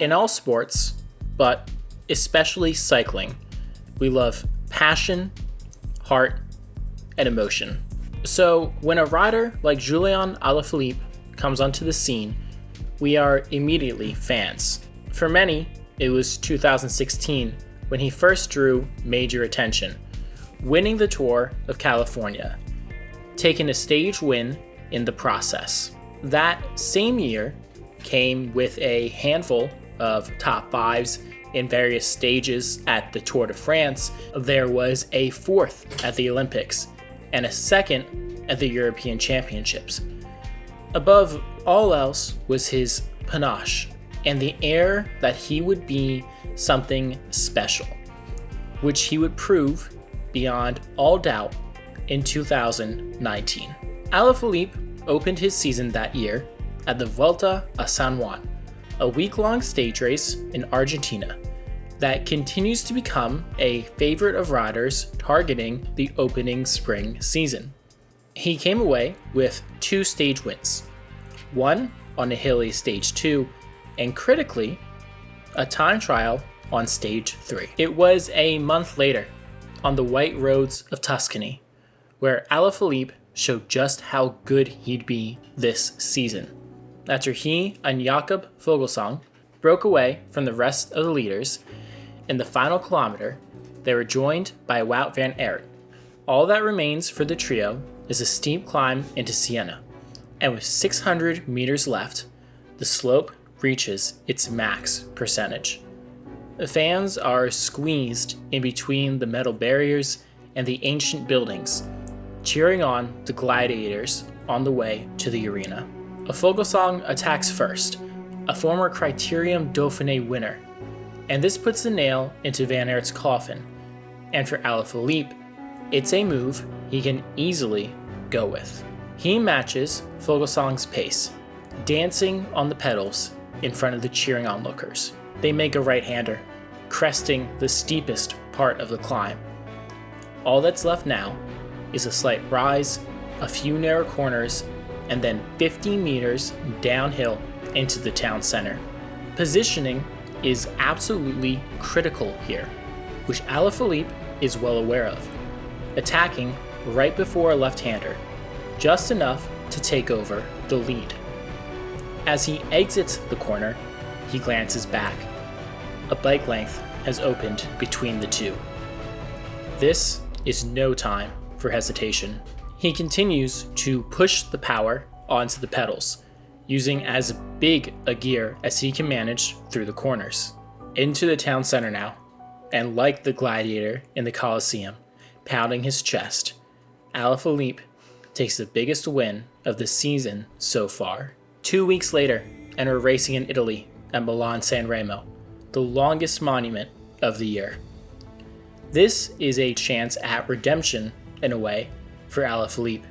In all sports, but especially cycling, we love passion, heart, and emotion. So when a rider like Julian Alaphilippe comes onto the scene, we are immediately fans. For many, it was 2016 when he first drew major attention, winning the Tour of California, taking a stage win in the process. That same year came with a handful of top fives in various stages at the Tour de France. There was a fourth at the Olympics and a second at the European Championships. Above all else was his panache and the air that he would be something special, which he would prove beyond all doubt in 2019. Alaphilippe opened his season that year at the Vuelta a San Juan, a week-long stage race in Argentina that continues to become a favorite of riders targeting the opening spring season. He came away with 2 stage wins, one on a hilly stage 2, and critically, a time trial on stage 3. It was a month later, on the white roads of Tuscany, where Alaphilippe showed just how good he'd be this season. After he and Jakob Fuglsang broke away from the rest of the leaders, in the final kilometer, they were joined by Wout van Aert. All that remains for the trio is a steep climb into Siena, and with 600 meters left, the slope reaches its max percentage. The fans are squeezed in between the metal barriers and the ancient buildings, cheering on the gladiators on the way to the arena. A Fuglsang attacks first, a former Criterium Dauphiné winner, and this puts the nail into Van Aert's coffin. And for Alaphilippe, it's a move he can easily go with. He matches Fuglsang's pace, dancing on the pedals in front of the cheering onlookers. They make a right-hander, cresting the steepest part of the climb. All that's left now is a slight rise, a few narrow corners, and then 50 meters downhill into the town center. Positioning is absolutely critical here, which Alaphilippe is well aware of, attacking right before a left-hander, just enough to take over the lead. As he exits the corner, he glances back. A bike length has opened between the two. This is no time for hesitation. He continues to push the power onto the pedals, using as big a gear as he can manage through the corners. Into the town center now, and like the gladiator in the Colosseum, pounding his chest, Alaphilippe takes the biggest win of the season so far. 2 weeks later, and we're racing in Italy at Milan-San Remo, the longest monument of the year. This is a chance at redemption, in a way, for Alaphilippe.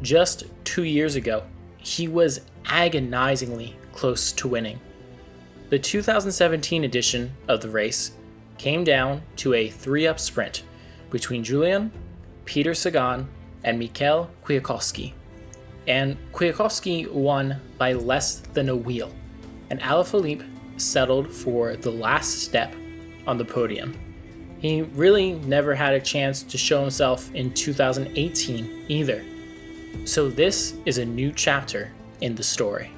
Just 2 years ago, he was agonizingly close to winning. The 2017 edition of the race came down to a 3-up sprint between Julian, Peter Sagan, and Mikel Kwiatkowski. And Kwiatkowski won by less than a wheel, and Alaphilippe settled for the last step on the podium. He really never had a chance to show himself in 2018 either. So this is a new chapter in the story.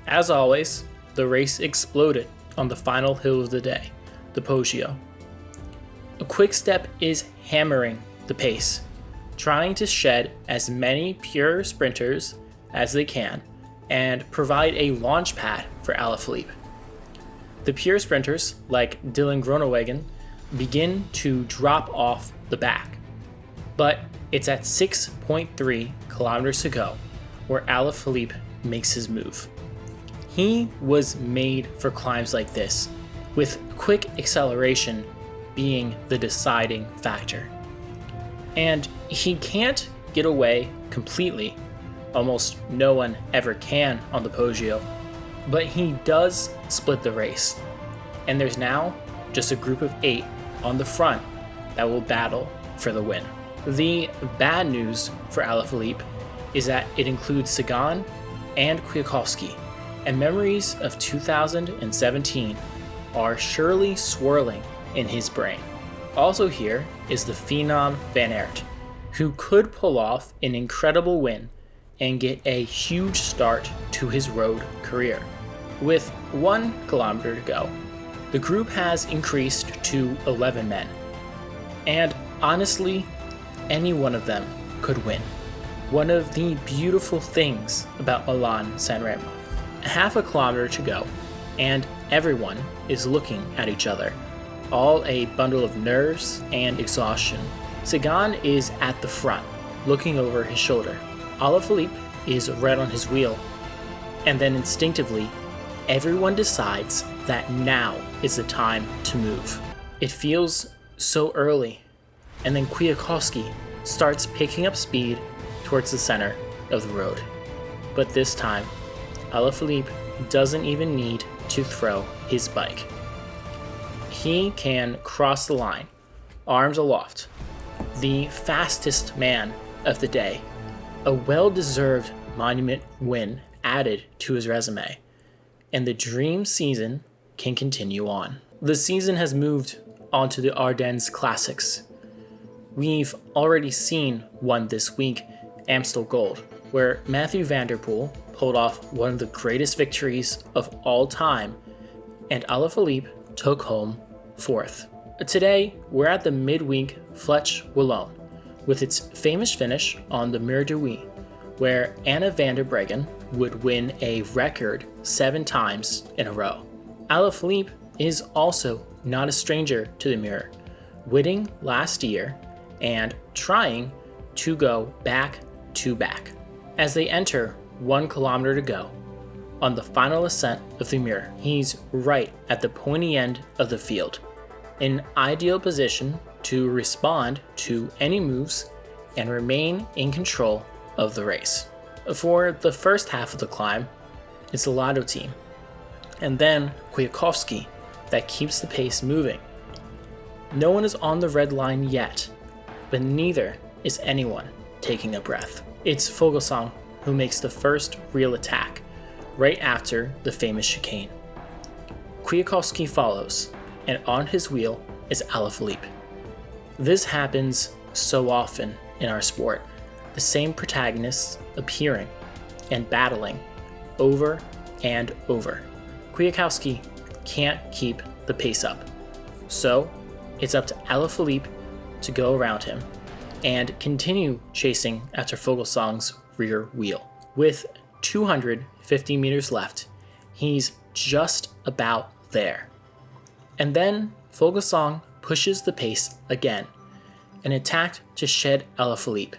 As always, the race exploded on the final hill of the day, the Poggio. A quick step is hammering the pace, trying to shed as many pure sprinters as they can and provide a launch pad for Alaphilippe. The pure sprinters, like Dylan Groenewegen, begin to drop off the back, but it's at 6.3 kilometers to go where Alaphilippe makes his move. He was made for climbs like this, with quick acceleration being the deciding factor. And he can't get away completely. Almost no one ever can on the Poggio, but he does split the race. And there's now just a group of 8 on the front that will battle for the win. The bad news for Alaphilippe is that it includes Sagan and Kwiatkowski, and memories of 2017 are surely swirling in his brain. Also here is the phenom Van Aert, who could pull off an incredible win and get a huge start to his road career. With 1 kilometer to go, the group has increased to 11 men, and honestly, any one of them could win. One of the beautiful things about Milan-San Remo. Half a kilometer to go, and everyone is looking at each other, all a bundle of nerves and exhaustion. Sagan is at the front, looking over his shoulder. Alaphilippe is right on his wheel, and then instinctively, everyone decides that now is the time to move. It feels so early, and then Kwiatkowski starts picking up speed towards the center of the road. But this time, Alaphilippe doesn't even need to throw his bike. He can cross the line, arms aloft, the fastest man of the day, a well-deserved monument win added to his resume, and the dream season can continue on. The season has moved on to the Ardennes Classics. We've already seen one this week, Amstel Gold, where Mathieu van der Poel pulled off one of the greatest victories of all time, and Alaphilippe took home 4th. Today, we're at the midweek Flèche Wallonne, with its famous finish on the Mur de Huy, where Anna van der Breggen would win a record 7 times in a row. Alaphilippe is also not a stranger to the Mur, winning last year and trying to go back to back. As they enter 1 kilometer to go, on the final ascent of the Mur, he's right at the pointy end of the field, an ideal position to respond to any moves and remain in control of the race. For the first half of the climb, it's the Lotto team, and then Kwiatkowski that keeps the pace moving. No one is on the red line yet, but neither is anyone taking a breath. It's Fuglsang who makes the first real attack, right after the famous chicane. Kwiatkowski follows, and on his wheel is Alaphilippe. This happens so often in our sport, the same protagonists appearing and battling over and over. Kwiatkowski can't keep the pace up, so it's up to Alaphilippe to go around him and continue chasing after Fuglsang's rear wheel. With 250 meters left, he's just about there. And then Fuglsang pushes the pace again, an attack to shed Alaphilippe,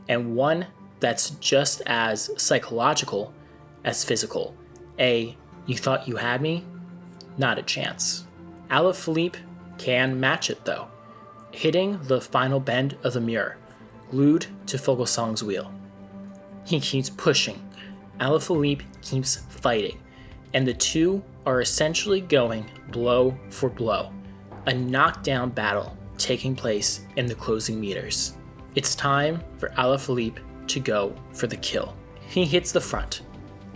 and one that's just as psychological as physical. You thought you had me? Not a chance. Alaphilippe can match it though, hitting the final bend of the Mur, glued to Fuglsang's wheel. He keeps pushing, Alaphilippe keeps fighting, and the two are essentially going blow for blow, a knockdown battle taking place in the closing meters. It's time for Alaphilippe to go for the kill. He hits the front,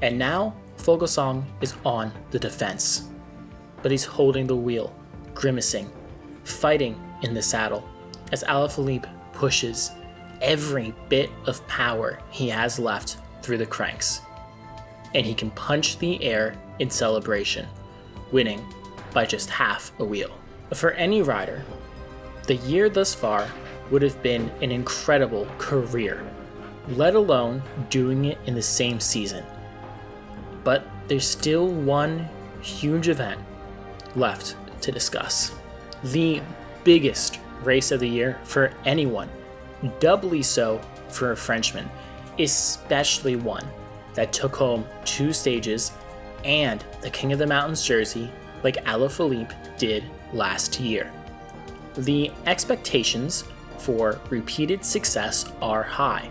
and now Fuglsang is on the defense, but he's holding the wheel, grimacing, fighting in the saddle as Alaphilippe pushes every bit of power he has left through the cranks, and he can punch the air in celebration, winning by just half a wheel. For any rider, the year thus far would have been an incredible career, let alone doing it in the same season. But there's still one huge event left to discuss. The biggest race of the year for anyone, doubly so for a Frenchman, especially one that took home 2 stages and the King of the Mountains jersey like Alaphilippe did last year. The expectations for repeated success are high,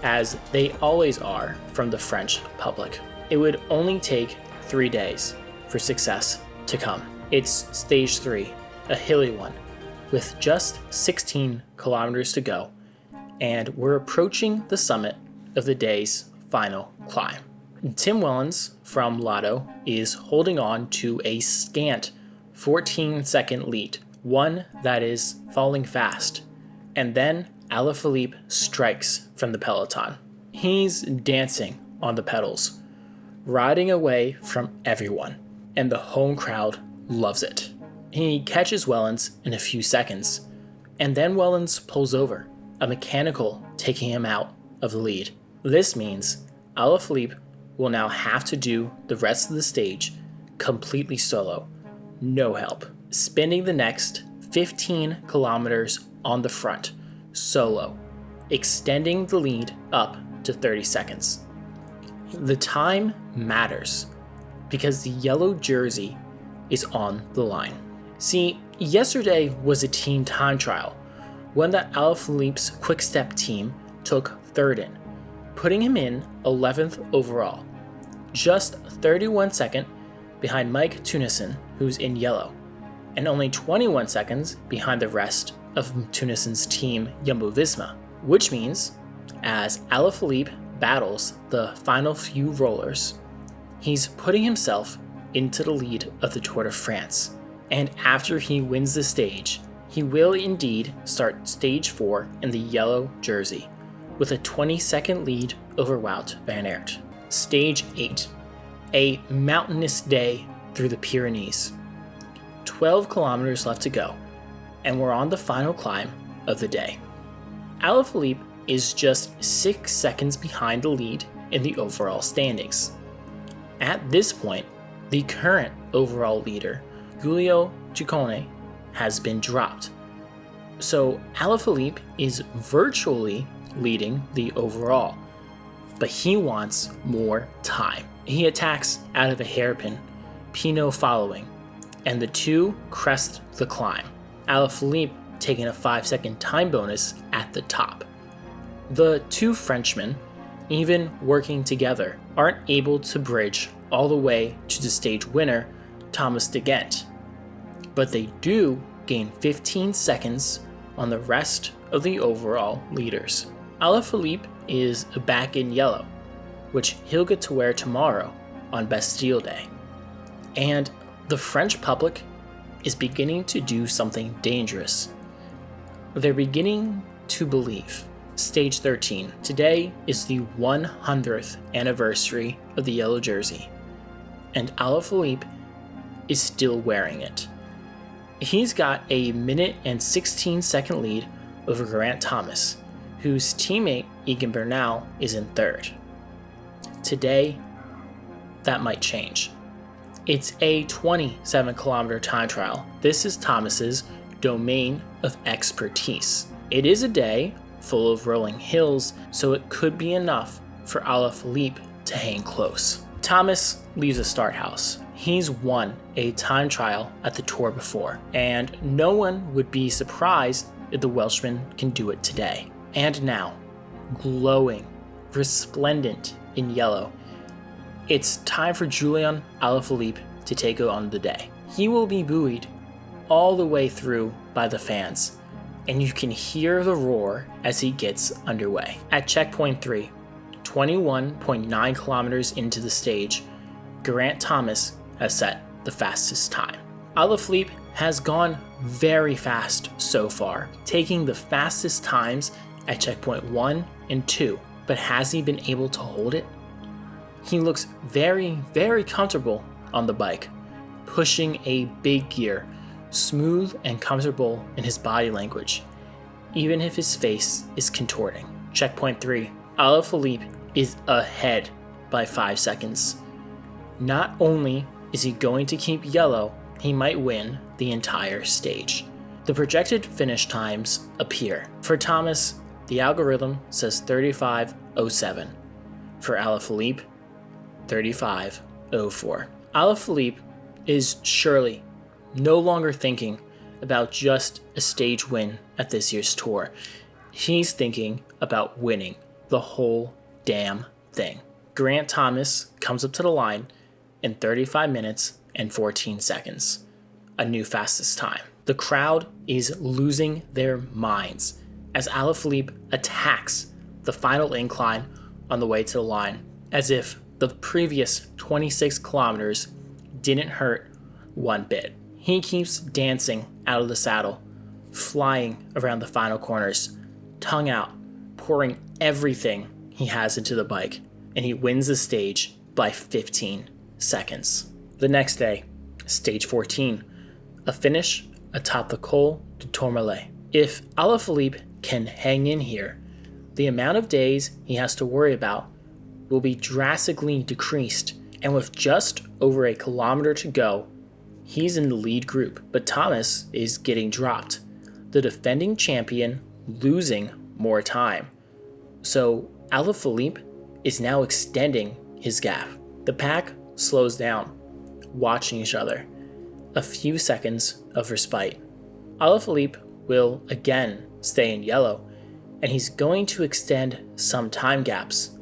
as they always are from the French public. It would only take 3 days for success to come. It's stage 3, a hilly one, with just 16 kilometers to go, and we're approaching the summit of the day's final climb. Tim Wellens from Lotto is holding on to a scant 14-second lead, one that is falling fast. And then Alaphilippe strikes from the peloton. He's dancing on the pedals, riding away from everyone, and the home crowd loves it. He catches Wellens in a few seconds, and then Wellens pulls over, a mechanical taking him out of the lead. This means Alaphilippe will now have to do the rest of the stage completely solo, no help, spending the next 15 kilometers on the front, solo, extending the lead up to 30 seconds. The time matters because the yellow jersey is on the line. See, yesterday was a team time trial, one that Alaphilippe's Quick-Step team took third in, putting him in 11th overall, just 31 seconds behind Mike Teunissen, who's in yellow, and only 21 seconds behind the rest of Teunissen's team Jumbo-Visma, which means as Alaphilippe battles the final few rollers, he's putting himself into the lead of the Tour de France. And after he wins the stage, he will indeed start stage 4 in the yellow jersey, with a 20-second lead over Wout van Aert. Stage 8, a mountainous day through the Pyrenees. 12 kilometers left to go, and we're on the final climb of the day. Alaphilippe is just 6 seconds behind the lead in the overall standings. At this point, the current overall leader, Giulio Ciccone, has been dropped. So Alaphilippe is virtually leading the overall, but he wants more time. He attacks out of a hairpin, Pinot following, and the two crest the climb, Alaphilippe taking a 5-second time bonus at the top. The two Frenchmen, even working together, aren't able to bridge all the way to the stage winner, Thomas de Gendt, but they do gain 15 seconds on the rest of the overall leaders. Alaphilippe is back in yellow, which he'll get to wear tomorrow on Bastille Day. And the French public is beginning to do something dangerous. They're beginning to believe. Stage 13. Today is the 100th anniversary of the yellow jersey, and Alaphilippe is still wearing it. He's got a minute and 16-second lead over Geraint Thomas, whose teammate Egan Bernal is in third. Today, that might change. It's a 27-kilometer time trial. This is Thomas's domain of expertise. It is a day full of rolling hills, so it could be enough for Alaphilippe to hang close. Thomas leaves the start house. He's won a time trial at the Tour before, and no one would be surprised if the Welshman can do it today. And now, glowing, resplendent in yellow, it's time for Julian Alaphilippe to take on the day. He will be buoyed all the way through by the fans, and you can hear the roar as he gets underway. At checkpoint 3, 21.9 kilometers into the stage, Geraint Thomas has set the fastest time. Alaphilippe has gone very fast so far, taking the fastest times at checkpoint 1 and 2, but has he been able to hold it? He looks very, very comfortable on the bike, pushing a big gear, smooth and comfortable in his body language, even if his face is contorting. Checkpoint 3, Alaphilippe is ahead by 5 seconds. Not only is he going to keep yellow, he might win the entire stage. The projected finish times appear. For Thomas, the algorithm says 35:07. For Alaphilippe, 35:04. Alaphilippe is surely no longer thinking about just a stage win at this year's Tour. He's thinking about winning the whole damn thing. Geraint Thomas comes up to the line in 35 minutes and 14 seconds, a new fastest time. The crowd is losing their minds as Alaphilippe attacks the final incline on the way to the line, as if the the previous 26 kilometers didn't hurt one bit. He keeps dancing out of the saddle, flying around the final corners, tongue out, pouring everything he has into the bike, and he wins the stage by 15 seconds. The next day, stage 14, a finish atop the Col du Tourmalet. If Alaphilippe can hang in here, the amount of days he has to worry about will be drastically decreased, and with just over a kilometer to go, he's in the lead group, but Thomas is getting dropped, the defending champion losing more time. So Alaphilippe is now extending his gap. The pack slows down, watching each other. A few seconds of respite. Alaphilippe will again stay in yellow, and he's going to extend some time gaps.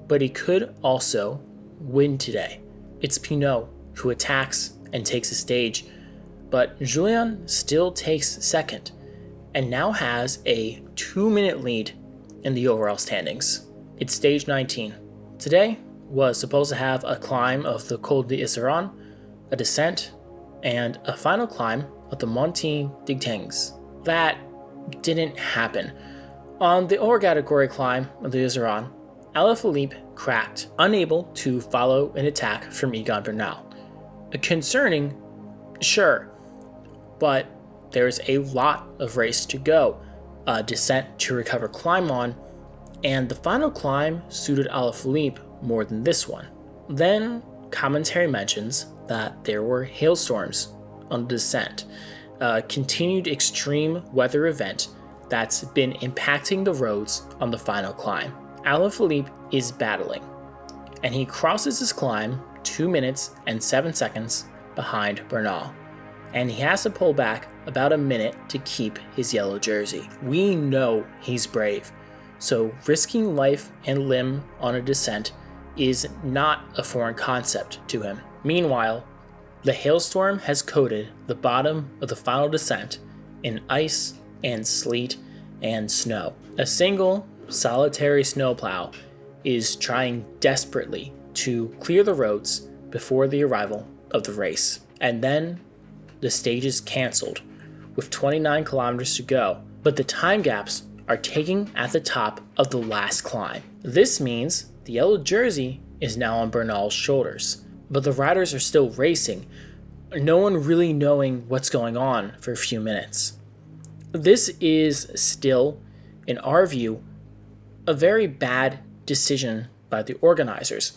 But he could also win today. It's Pinot who attacks and takes the stage, but Julian still takes second, and now has a 2-minute lead in the overall standings. It's stage 19. Today was supposed to have a climb of the Col d'Iseran, a descent, and a final climb of the Monti d'Igtangs. That didn't happen. On the hors category climb of the Iseran, Alaphilippe cracked, unable to follow an attack from Egan Bernal. Concerning, sure, but there's a lot of race to go, a descent to recover climb on, and the final climb suited Alaphilippe more than this one. Then commentary mentions that there were hailstorms on the descent, a continued extreme weather event that's been impacting the roads on the final climb. Alaphilippe is battling, and he crosses his climb 2 minutes and 7 seconds behind Bernal, and he has to pull back about a minute to keep his yellow jersey. We know he's brave, so risking life and limb on a descent is not a foreign concept to him. Meanwhile, the hailstorm has coated the bottom of the final descent in ice and sleet and snow. A single solitary snowplow is trying desperately to clear the roads before the arrival of the race. And then the stage is canceled with 29 kilometers to go, but the time gaps are taking at the top of the last climb. This means the yellow jersey is now on Bernal's shoulders, but the riders are still racing, no one really knowing what's going on for a few minutes. This is still, in our view, a very bad decision by the organizers.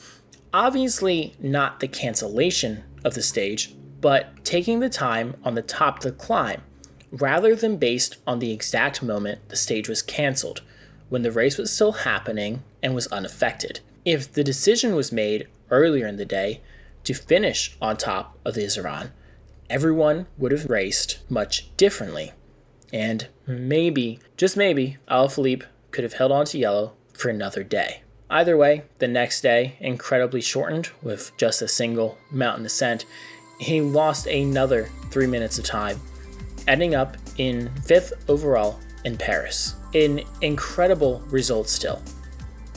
Obviously not the cancellation of the stage, but taking the time on the top of the climb, rather than based on the exact moment the stage was canceled, when the race was still happening and was unaffected. If the decision was made earlier in the day to finish on top of the Iseran, everyone would have raced much differently. And maybe, just maybe, Alaphilippe could have held on to yellow for another day. Either way, the next day, incredibly shortened with just a single mountain descent, he lost another 3 minutes of time, ending up in 5th overall in Paris. An incredible result still,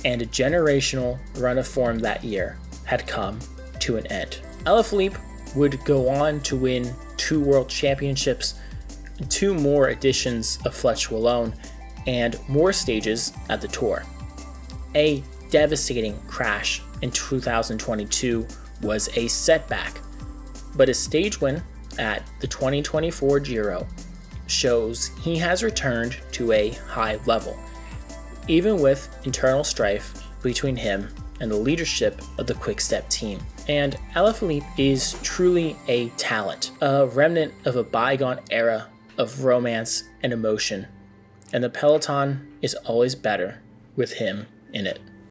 and a generational run of form that year had come to an end. Alaphilippe would go on to win 2 world championships, 2 more editions of Flèche Wallonne, and more stages at the Tour. A devastating crash in 2022 was a setback, but a stage win at the 2024 Giro shows he has returned to a high level, even with internal strife between him and the leadership of the Quick-Step team. And Alaphilippe is truly a talent, a remnant of a bygone era of romance and emotion, and the peloton is always better with him in it.